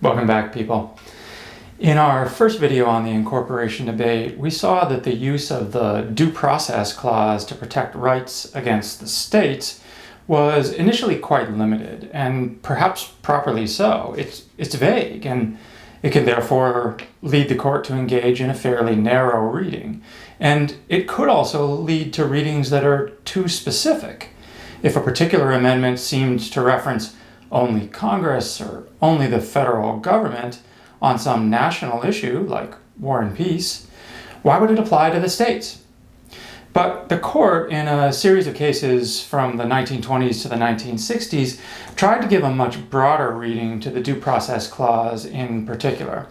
Welcome back, people. In our first video on the incorporation debate, we saw that the use of the due process clause to protect rights against the states was initially quite limited, and perhaps properly so. It's vague, and it can therefore lead the court to engage in a fairly narrow reading. And it could also lead to readings that are too specific. If a particular amendment seemed to reference only Congress or only the federal government on some national issue like war and peace, why would it apply to the states? But the court, in a series of cases from the 1920s to the 1960s, tried to give a much broader reading to the due process clause in particular.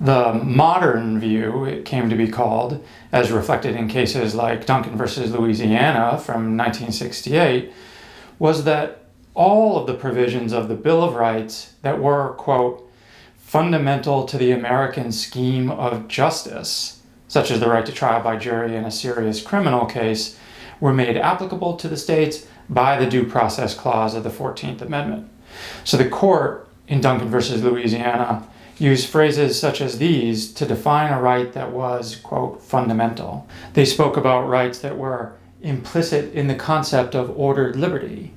The modern view, it came to be called, as reflected in cases like Duncan versus Louisiana from 1968, was that all of the provisions of the Bill of Rights that were, quote, fundamental to the American scheme of justice, such as the right to trial by jury in a serious criminal case, were made applicable to the states by the Due Process Clause of the 14th Amendment. So the court in Duncan versus Louisiana used phrases such as these to define a right that was, quote, fundamental. They spoke about rights that were implicit in the concept of ordered liberty,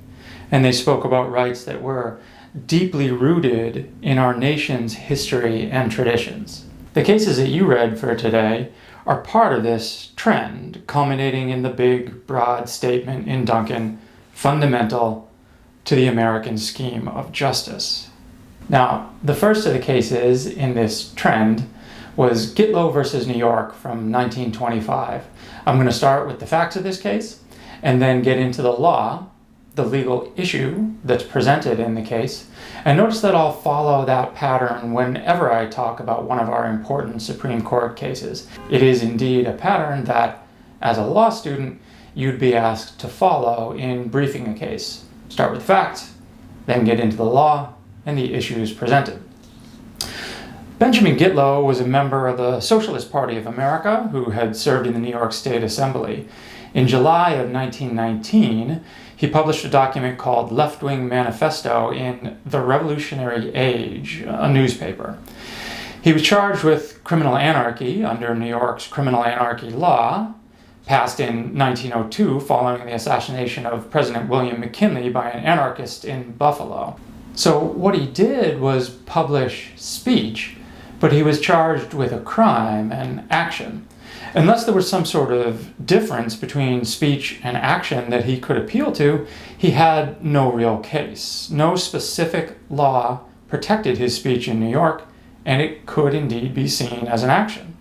and they spoke about rights that were deeply rooted in our nation's history and traditions. The cases that you read for today are part of this trend, culminating in the big, broad statement in Duncan, fundamental to the American scheme of justice. Now, the first of the cases in this trend was Gitlow versus New York from 1925. I'm going to start with the facts of this case and then get into the law, the legal issue that's presented in the case. And notice that I'll follow that pattern whenever I talk about one of our important Supreme Court cases. It is indeed a pattern that, as a law student, you'd be asked to follow in briefing a case. Start with facts, then get into the law and the issues presented. Benjamin Gitlow was a member of the Socialist Party of America who had served in the New York State Assembly. In July of 1919, he published a document called Left-Wing Manifesto in The Revolutionary Age, a newspaper. He was charged with criminal anarchy under New York's criminal anarchy law, passed in 1902 following the assassination of President William McKinley by an anarchist in Buffalo. So what he did was publish speech, but he was charged with a crime and action. Unless there was some sort of difference between speech and action that he could appeal to, he had no real case. No specific law protected his speech in New York, and it could indeed be seen as an action.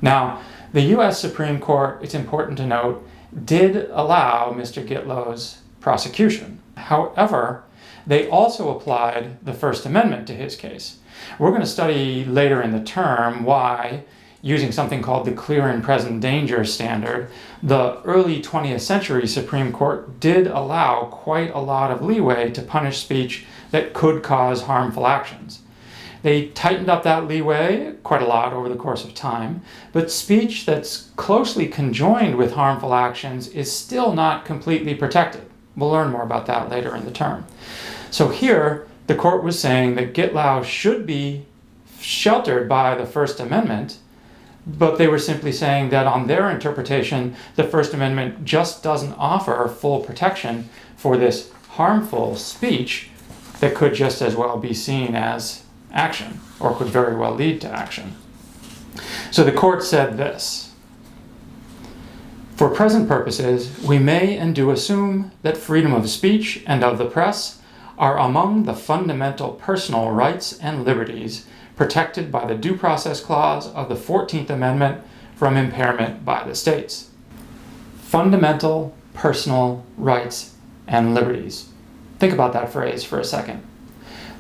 Now, the U.S. Supreme Court, it's important to note, did allow Mr. Gitlow's prosecution. However, they also applied the First Amendment to his case. We're going to study later in the term why, using something called the clear and present danger standard, the early 20th century Supreme Court did allow quite a lot of leeway to punish speech that could cause harmful actions. They tightened up that leeway quite a lot over the course of time, but speech that's closely conjoined with harmful actions is still not completely protected. We'll learn more about that later in the term. So here, the court was saying that Gitlow should be sheltered by the First Amendment, but they were simply saying that on their interpretation, the First Amendment just doesn't offer full protection for this harmful speech that could just as well be seen as action, or could very well lead to action. So the court said this: for present purposes, we may and do assume that freedom of speech and of the press are among the fundamental personal rights and liberties protected by the Due Process Clause of the 14th Amendment from impairment by the states. Fundamental personal rights and liberties. Think about that phrase for a second.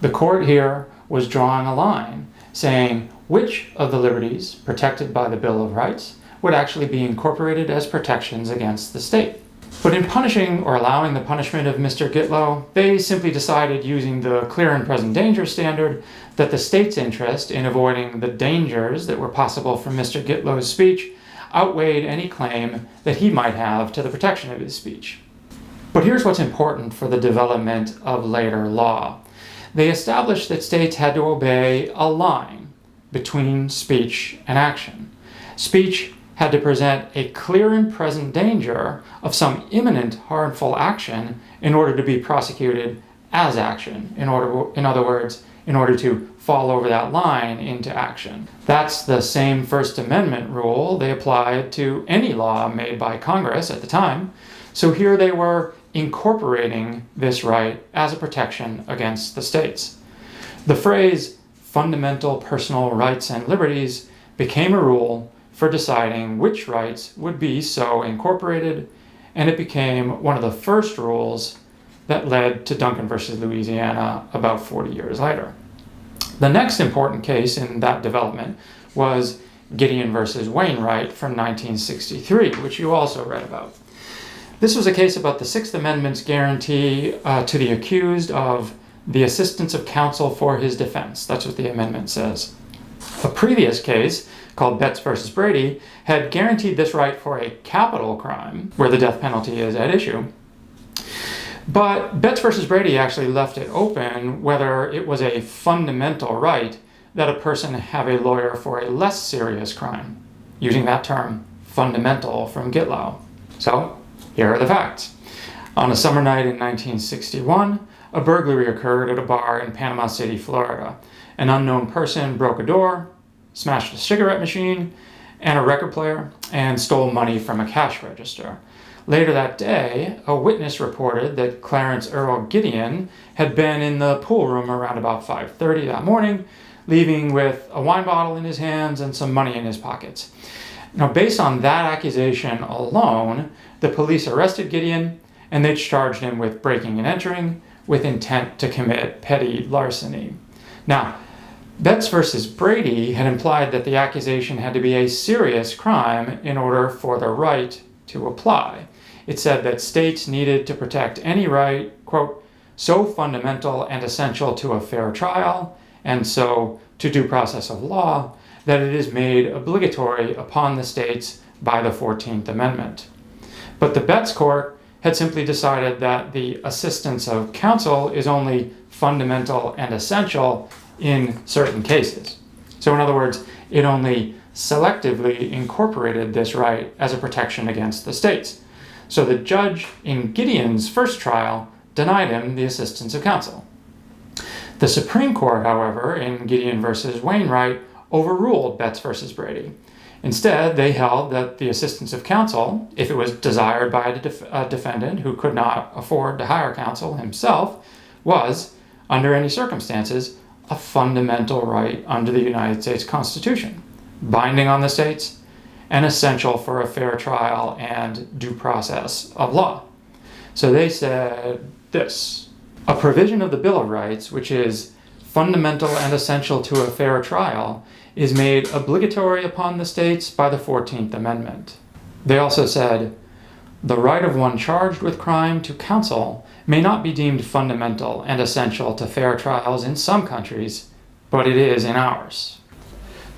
The court here was drawing a line, saying which of the liberties protected by the Bill of Rights would actually be incorporated as protections against the state. But in punishing or allowing the punishment of Mr. Gitlow, they simply decided, using the clear and present danger standard, that the state's interest in avoiding the dangers that were possible from Mr. Gitlow's speech outweighed any claim that he might have to the protection of his speech. But here's what's important for the development of later law. they established that states had to obey a line between speech and action. Speech had to present a clear and present danger of some imminent harmful action in order to be prosecuted as action, in other words, in order to fall over that line into action. That's the same First Amendment rule they applied to any law made by Congress at the time. So here they were incorporating this right as a protection against the states. The phrase fundamental personal rights and liberties became a rule for deciding which rights would be so incorporated, and it became one of the first rules that led to Duncan versus Louisiana about 40 years later. The next important case in that development was Gideon versus Wainwright from 1963, which you also read about. This was a case about the Sixth Amendment's guarantee to the accused of the assistance of counsel for his defense. That's what the amendment says. A previous case, called Betts versus Brady, had guaranteed this right for a capital crime, where the death penalty is at issue. But Betts versus Brady actually left it open whether it was a fundamental right that a person have a lawyer for a less serious crime, using that term, fundamental, from Git Low. So, here are the facts. On a summer night in 1961, a burglary occurred at a bar in Panama City, Florida. An unknown person broke a door, smashed a cigarette machine and a record player, and stole money from a cash register. Later that day, a witness reported that Clarence Earl Gideon had been in the pool room around about 5:30 that morning, leaving with a wine bottle in his hands and some money in his pockets. Now, based on that accusation alone, the police arrested Gideon, and they charged him with breaking and entering with intent to commit petty larceny. Now, Betts versus Brady had implied that the accusation had to be a serious crime in order for the right to apply. It said that states needed to protect any right, quote, so fundamental and essential to a fair trial, and so to due process of law, that it is made obligatory upon the states by the 14th Amendment. But the Betts court had simply decided that the assistance of counsel is only fundamental and essential in certain cases. So in other words, it only selectively incorporated this right as a protection against the states. So the judge in Gideon's first trial denied him the assistance of counsel. The Supreme Court, however, in Gideon versus Wainwright, overruled Betts versus Brady. Instead, they held that the assistance of counsel, if it was desired by a defendant who could not afford to hire counsel himself, was, under any circumstances, a fundamental right under the United States Constitution, binding on the states, and essential for a fair trial and due process of law. So they said this: a provision of the Bill of Rights, which is fundamental and essential to a fair trial, is made obligatory upon the states by the 14th Amendment. They also said, the right of one charged with crime to counsel may not be deemed fundamental and essential to fair trials in some countries, but it is in ours.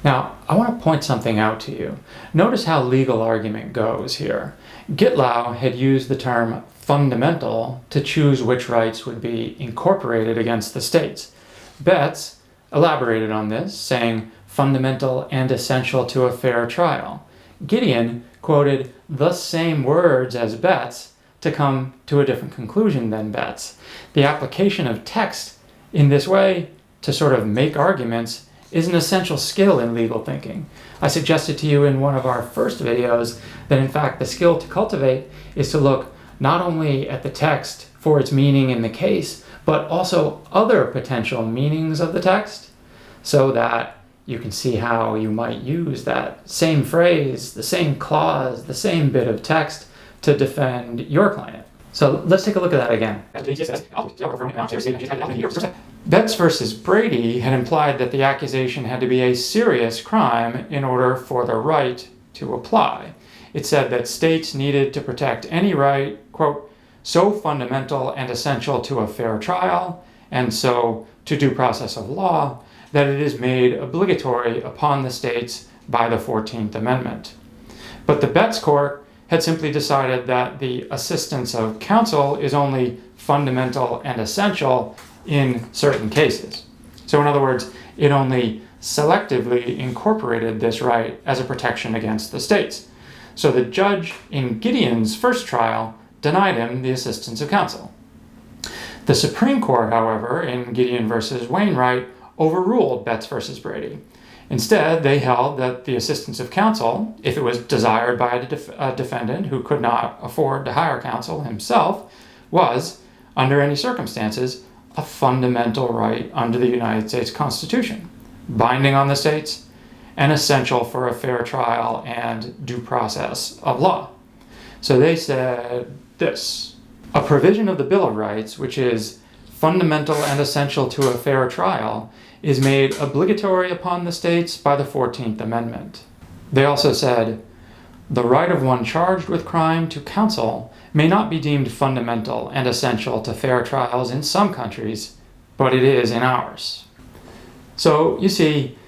Now, I want to point something out to you. Notice how legal argument goes here. Gitlow had used the term fundamental to choose which rights would be incorporated against the states. Betts elaborated on this, saying fundamental and essential to a fair trial. Gideon quoted the same words as Betts to come to a different conclusion than Betts. The application of text in this way to sort of make arguments is an essential skill in legal thinking. I suggested to you in one of our first videos that in fact the skill to cultivate is to look not only at the text for its meaning in the case, but also other potential meanings of the text, so that you can see how you might use that same phrase, the same clause, the same bit of text to defend your client. So let's take a look at that again. Betts versus Brady had implied that the accusation had to be a serious crime in order for the right to apply. It said that states needed to protect any right, quote, so fundamental and essential to a fair trial, and so to due process of law, that it is made obligatory upon the states by the 14th Amendment. But the Betts court had simply decided that the assistance of counsel is only fundamental and essential in certain cases. So in other words, it only selectively incorporated this right as a protection against the states. So the judge in Gideon's first trial denied him the assistance of counsel. The Supreme Court, however, in Gideon versus Wainwright, overruled Betts versus Brady. Instead, they held that the assistance of counsel, if it was desired by a defendant who could not afford to hire counsel himself, was, under any circumstances, a fundamental right under the United States Constitution, binding on the states, and essential for a fair trial and due process of law. So they said this: a provision of the Bill of Rights, which is fundamental and essential to a fair trial, is made obligatory upon the states by the 14th Amendment. They also said, the right of one charged with crime to counsel may not be deemed fundamental and essential to fair trials in some countries, but it is in ours. So you see,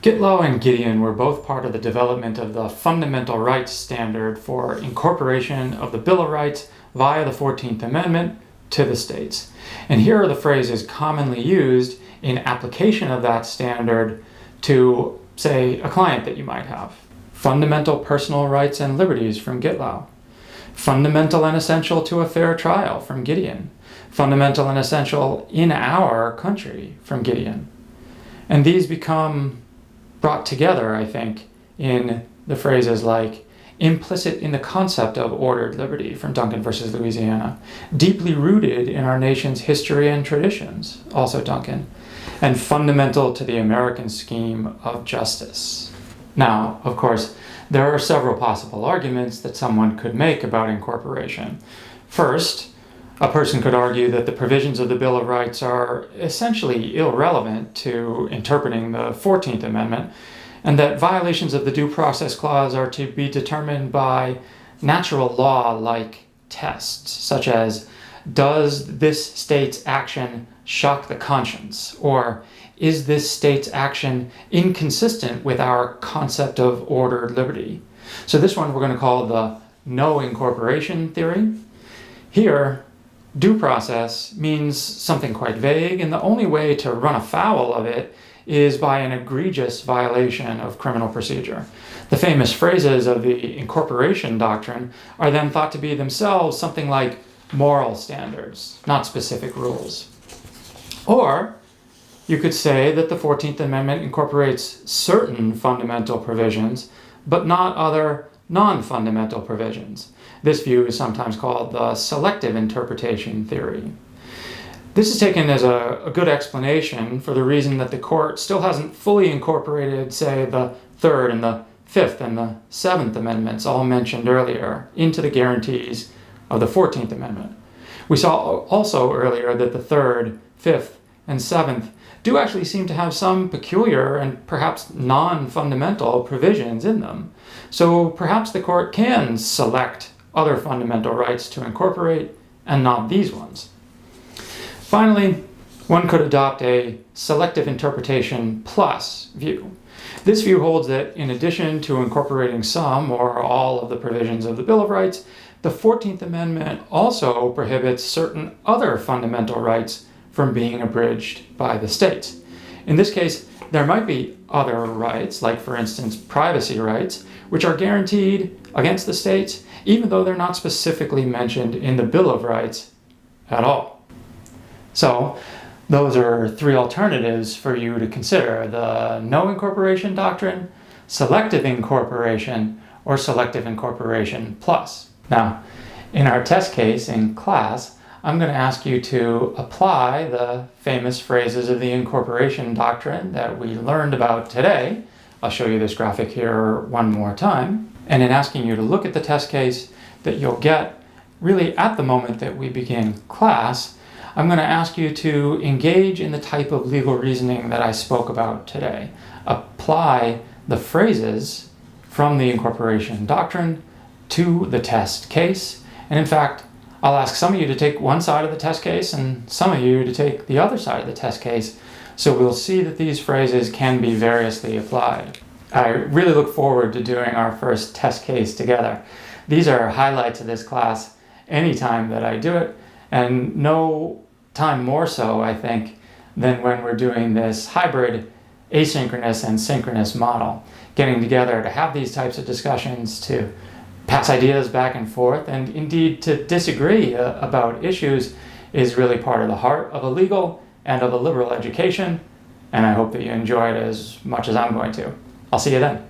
Gitlow and Gideon were both part of the development of the fundamental rights standard for incorporation of the Bill of Rights via the 14th Amendment to the states. And here are the phrases commonly used in application of that standard to, say, a client that you might have. Fundamental personal rights and liberties from Gitlow. Fundamental and essential to a fair trial from Gideon. Fundamental and essential in our country from Gideon. And these become brought together, I think, in the phrases like implicit in the concept of ordered liberty from Duncan versus Louisiana, deeply rooted in our nation's history and traditions, also Duncan, and fundamental to the American scheme of justice. Now, of course, there are several possible arguments that someone could make about incorporation. First, a person could argue that the provisions of the Bill of Rights are essentially irrelevant to interpreting the 14th Amendment, and that violations of the Due Process Clause are to be determined by natural law-like tests, such as, does this state's action shock the conscience? Or is this state's action inconsistent with our concept of ordered liberty? So this one we're going to call the no incorporation theory. Here, due process means something quite vague, and the only way to run afoul of it is by an egregious violation of criminal procedure. The famous phrases of the incorporation doctrine are then thought to be themselves something like moral standards, not specific rules. Or you could say that the 14th Amendment incorporates certain fundamental provisions, but not other non-fundamental provisions. This view is sometimes called the Selective Interpretation Theory. This is taken as a good explanation for the reason that the court still hasn't fully incorporated, say, the Third and the Fifth and the Seventh Amendments, all mentioned earlier, into the guarantees of the 14th Amendment. We saw also earlier that the Third, Fifth, and Seventh do actually seem to have some peculiar and perhaps non-fundamental provisions in them. So perhaps the court can select other fundamental rights to incorporate and not these ones. Finally, one could adopt a selective interpretation plus view. This view holds that in addition to incorporating some or all of the provisions of the Bill of Rights, the 14th Amendment also prohibits certain other fundamental rights from being abridged by the states. In this case, there might be other rights, like for instance privacy rights, which are guaranteed against the states, even though they're not specifically mentioned in the Bill of Rights at all. So those are three alternatives for you to consider: the no incorporation doctrine, selective incorporation, or selective incorporation plus. Now, in our test case in class, I'm going to ask you to apply the famous phrases of the incorporation doctrine that we learned about today. I'll show you this graphic here one more time. And in asking you to look at the test case that you'll get really at the moment that we begin class, I'm going to ask you to engage in the type of legal reasoning that I spoke about today. Apply the phrases from the incorporation doctrine to the test case. And in fact, I'll ask some of you to take one side of the test case and some of you to take the other side of the test case. So we'll see that these phrases can be variously applied. I really look forward to doing our first test case together. These are highlights of this class anytime that I do it. And know time more so, I think, than when we're doing this hybrid asynchronous and synchronous model. Getting together to have these types of discussions, to pass ideas back and forth, and indeed to disagree about issues is really part of the heart of a legal and of a liberal education, and I hope that you enjoy it as much as I'm going to. I'll see you then.